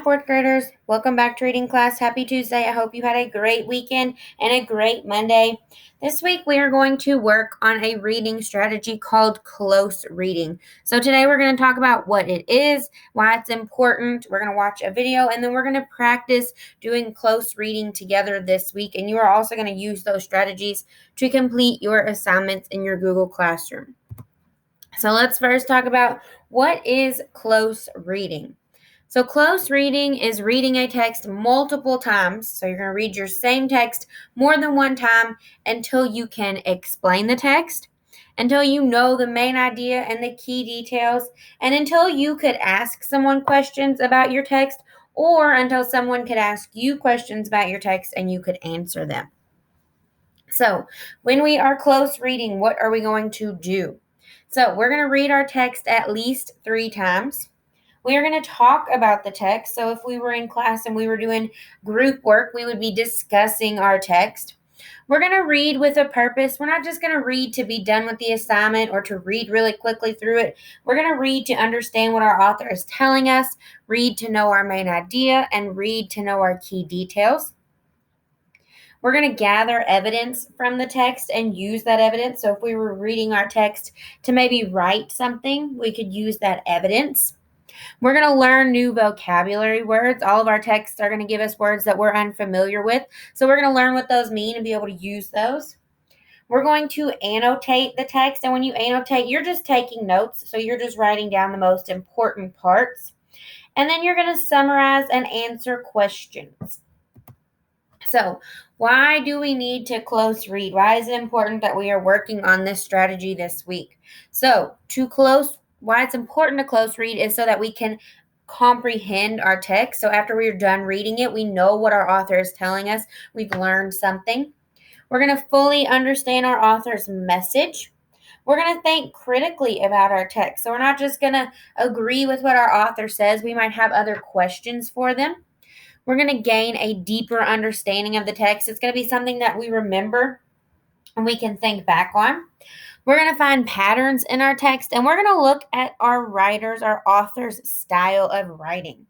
Hi, fourth graders. Welcome back to reading class. Happy Tuesday. I hope you had a great weekend and a great Monday. This week, we are going to work on a reading strategy called close reading. So today, we're going to talk about what it is, why it's important. We're going to watch a video, and then we're going to practice doing close reading together this week. And you are also going to use those strategies to complete your assignments in your Google Classroom. So let's first talk about what is close reading. So close reading is reading a text multiple times. So you're going to read your same text more than one time until you can explain the text, until you know the main idea and the key details, and until you could ask someone questions about your text, or until someone could ask you questions about your text and you could answer them. So when we are close reading, what are we going to do? So we're going to read our text at least 3 times. We are going to talk about the text. So if we were in class and we were doing group work, we would be discussing our text. We're going to read with a purpose. We're not just going to read to be done with the assignment or to read really quickly through it. We're going to read to understand what our author is telling us, read to know our main idea, and read to know our key details. We're going to gather evidence from the text and use that evidence. So if we were reading our text to maybe write something, we could use that evidence. We're going to learn new vocabulary words. All of our texts are going to give us words that we're unfamiliar with. So we're going to learn what those mean and be able to use those. We're going to annotate the text. And when you annotate, you're just taking notes. So you're just writing down the most important parts. And then you're going to summarize and answer questions. So why do we need to close read? Why is it important that we are working on this strategy this week? So why it's important to close read is so that we can comprehend our text. So after we're done reading it, we know what our author is telling us. We've learned something. We're going to fully understand our author's message. We're going to think critically about our text. So we're not just going to agree with what our author says. We might have other questions for them. We're going to gain a deeper understanding of the text. It's going to be something that we remember and we can think back on. We're going to find patterns in our text, and we're going to look at our author's style of writing.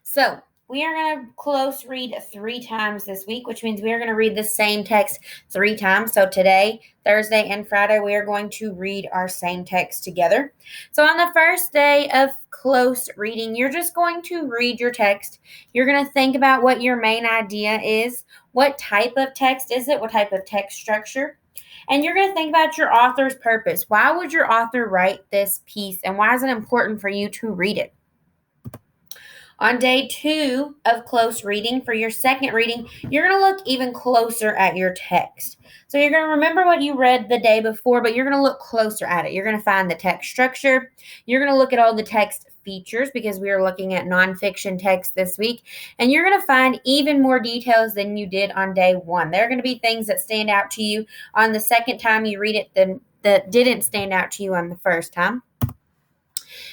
So we are going to close read 3 times this week, which means we are going to read the same text 3 times. So today, Thursday, and Friday, we are going to read our same text together. So on the first day of close reading, you're just going to read your text. You're going to think about what your main idea is. What type of text is it? What type of text structure? And you're going to think about your author's purpose. Why would your author write this piece, and why is it important for you to read it? On day 2 of close reading, for your second reading, you're going to look even closer at your text. So you're going to remember what you read the day before, but you're going to look closer at it. You're going to find the text structure. You're going to look at all the text features because we are looking at nonfiction text this week. And you're going to find even more details than you did on day 1. There are going to be things that stand out to you on the second time you read it that didn't stand out to you on the first time.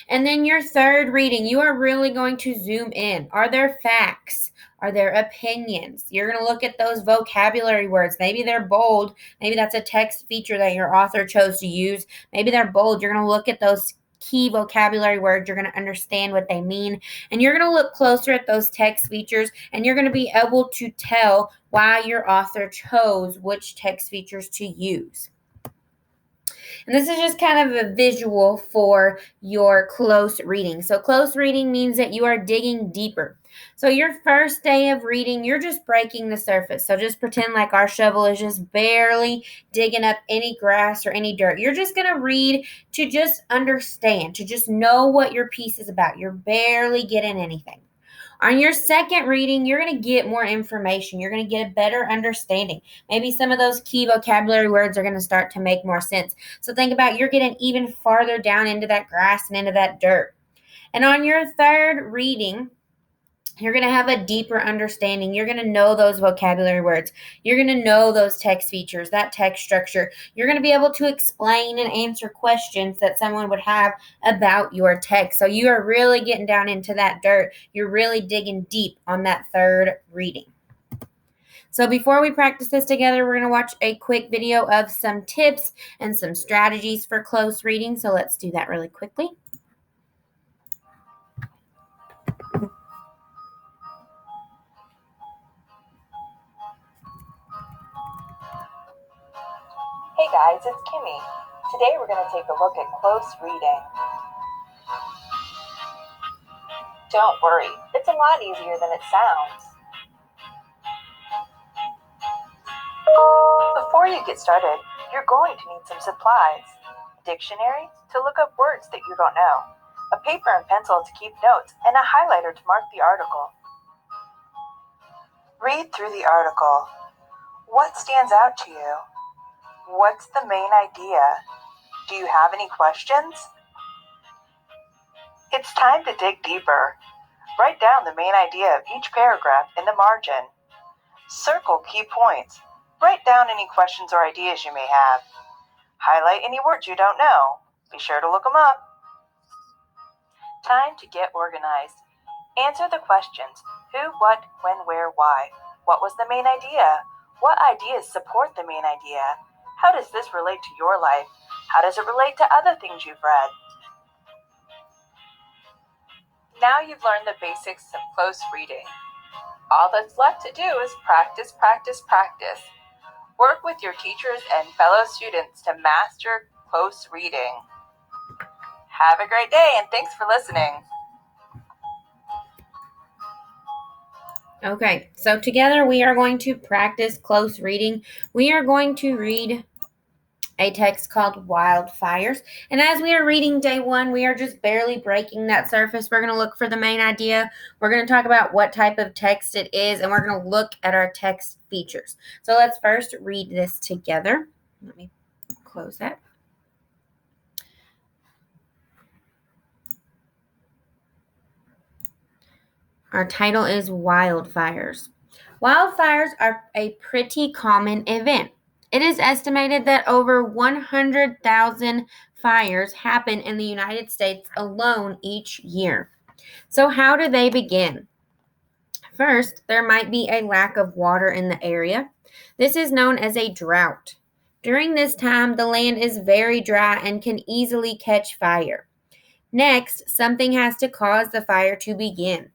And then your third reading, you are really going to zoom in. Are there facts? Are there opinions? You're going to look at those vocabulary words. Maybe they're bold. Maybe that's a text feature that your author chose to use. Maybe they're bold. You're going to look at those key vocabulary words. You're going to understand what they mean. And you're going to look closer at those text features, and you're going to be able to tell why your author chose which text features to use. And this is just kind of a visual for your close reading. So close reading means that you are digging deeper. So your first day of reading, you're just breaking the surface. So just pretend like our shovel is just barely digging up any grass or any dirt. You're just going to read to just understand, to just know what your piece is about. You're barely getting anything. On your second reading, you're going to get more information. You're going to get a better understanding. Maybe some of those key vocabulary words are going to start to make more sense. So think about you're getting even farther down into that grass and into that dirt. And on your third reading, you're going to have a deeper understanding. You're going to know those vocabulary words. You're going to know those text features, that text structure. You're going to be able to explain and answer questions that someone would have about your text. So you are really getting down into that dirt. You're really digging deep on that third reading. So before we practice this together, we're going to watch a quick video of some tips and some strategies for close reading. So let's do that really quickly. guys, it's Kimmy. Today we're going to take a look at close reading. Don't worry, it's a lot easier than it sounds. Before you get started, you're going to need some supplies. A dictionary to look up words that you don't know, a paper and pencil to keep notes, and a highlighter to mark the article. Read through the article. What stands out to you? What's the main idea? Do you have any questions? It's time to dig deeper. Write down the main idea of each paragraph in the margin. Circle key points. Write down any questions or ideas you may have. Highlight any words you don't know. Be sure to look them up. Time to get organized. Answer the questions: who, what, when, where, why. What was the main idea? What ideas support the main idea? How does this relate to your life? How does it relate to other things you've read? Now you've learned the basics of close reading. All that's left to do is practice, practice, practice. Work with your teachers and fellow students to master close reading. Have a great day, and thanks for listening. Okay, so together we are going to practice close reading. We are going to read a text called Wildfires. And as we are reading day one, we are just barely breaking that surface. We're going to look for the main idea. We're going to talk about what type of text it is, and we're going to look at our text features. So let's first read this together. Let me close that. Our title is Wildfires. Wildfires are a pretty common event. It is estimated that over 100,000 fires happen in the United States alone each year. So how do they begin? First, there might be a lack of water in the area. This is known as a drought. During this time, the land is very dry and can easily catch fire. Next, something has to cause the fire to begin.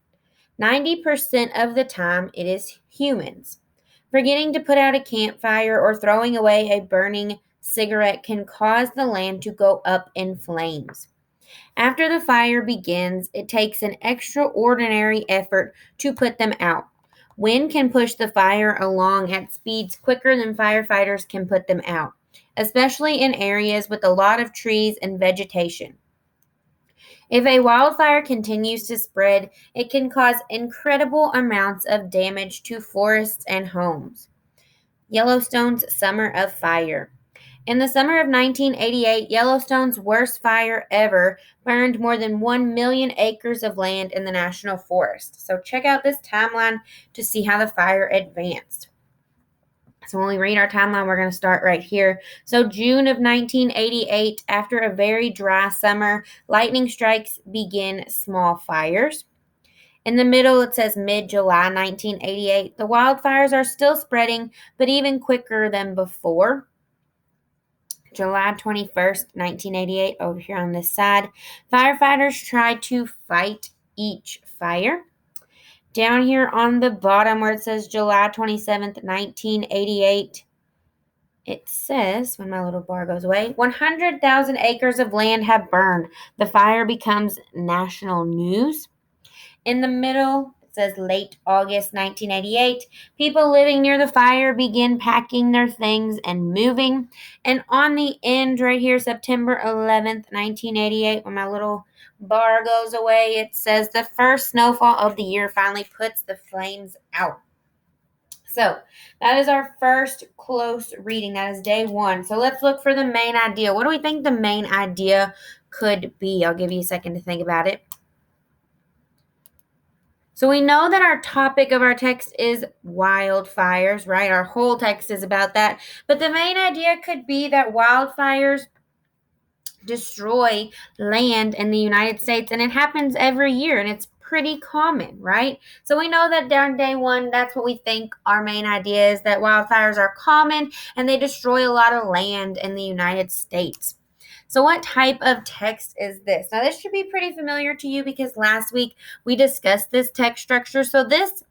90% of the time, it is humans. Forgetting to put out a campfire or throwing away a burning cigarette can cause the land to go up in flames. After the fire begins, it takes an extraordinary effort to put them out. Wind can push the fire along at speeds quicker than firefighters can put them out, especially in areas with a lot of trees and vegetation. If a wildfire continues to spread, it can cause incredible amounts of damage to forests and homes. Yellowstone's Summer of Fire. In the summer of 1988, Yellowstone's worst fire ever burned more than 1 million acres of land in the national forest. So check out this timeline to see how the fire advanced. So when we read our timeline, we're going to start right here. So June of 1988, after a very dry summer, lightning strikes begin small fires. In the middle, it says mid-July 1988. The wildfires are still spreading, but even quicker than before. July 21st, 1988, over here on this side. Firefighters try to fight each fire. Down here on the bottom where it says July 27th, 1988, it says, when my little bar goes away, 100,000 acres of land have burned. The fire becomes national news. In the middle, it says late August 1988. People living near the fire begin packing their things and moving. And on the end right here, September 11th, 1988, when my little bar goes away, it says the first snowfall of the year finally puts the flames out. So that is our first close reading. That is day one. So let's look for the main idea. What do we think the main idea could be? I'll give you a second to think about it. So we know that our topic of our text is wildfires, right? Our whole text is about that. But the main idea could be that wildfires destroy land in the United States, and it happens every year, and it's pretty common, right? So we know that during day one, that's what we think our main idea is, that wildfires are common and they destroy a lot of land in the United States. So what type of text is this? Now, this should be pretty familiar to you because last week we discussed this text structure. So this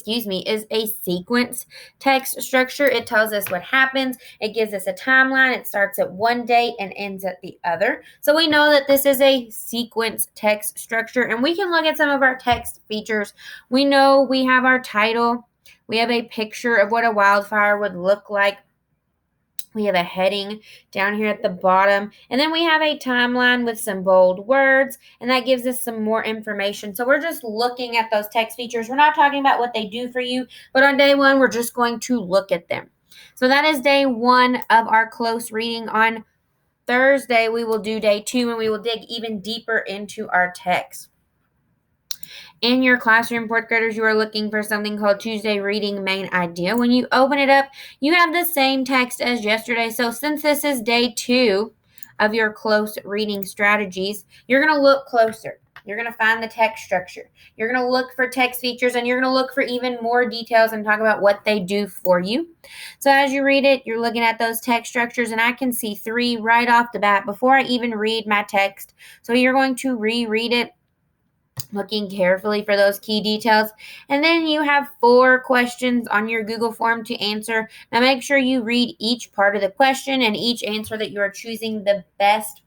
is a sequence text structure. It tells us what happens. It gives us a timeline. It starts at one date and ends at the other. So we know that this is a sequence text structure, and we can look at some of our text features. We know we have our title. We have a picture of what a wildfire would look like. We have a heading down here at the bottom, and then we have a timeline with some bold words, and that gives us some more information. So we're just looking at those text features. We're not talking about what they do for you, but on day one, we're just going to look at them. So that is day one of our close reading. On Thursday, we will do day two, and we will dig even deeper into our text. In your classroom, fourth graders, you are looking for something called Tuesday Reading Main Idea. When you open it up, you have the same text as yesterday. So since this is day two of your close reading strategies, you're going to look closer. You're going to find the text structure. You're going to look for text features, and you're going to look for even more details and talk about what they do for you. So as you read it, you're looking at those text structures, and I can see 3 right off the bat before I even read my text. So you're going to reread it, looking carefully for those key details. And then you have 4 questions on your Google form to answer. Now make sure you read each part of the question and each answer, that you are choosing the best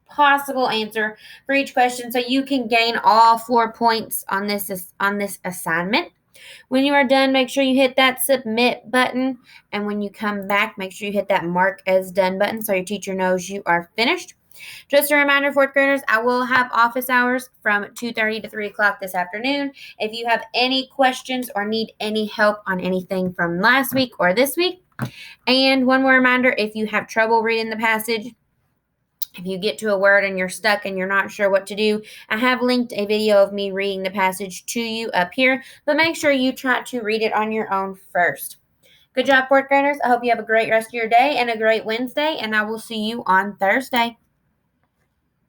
possible answer for each question, so you can gain all 4 points on this assignment. When you are done, make sure you hit that submit button, and when you come back, make sure you hit that mark as done button so your teacher knows you are finished. Just a reminder, fourth graders, I will have office hours from 2:30 to 3 o'clock this afternoon. If you have any questions or need any help on anything from last week or this week. And one more reminder, if you have trouble reading the passage, if you get to a word and you're stuck and you're not sure what to do, I have linked a video of me reading the passage to you up here, but make sure you try to read it on your own first. Good job, fourth graders. I hope you have a great rest of your day and a great Wednesday, and I will see you on Thursday.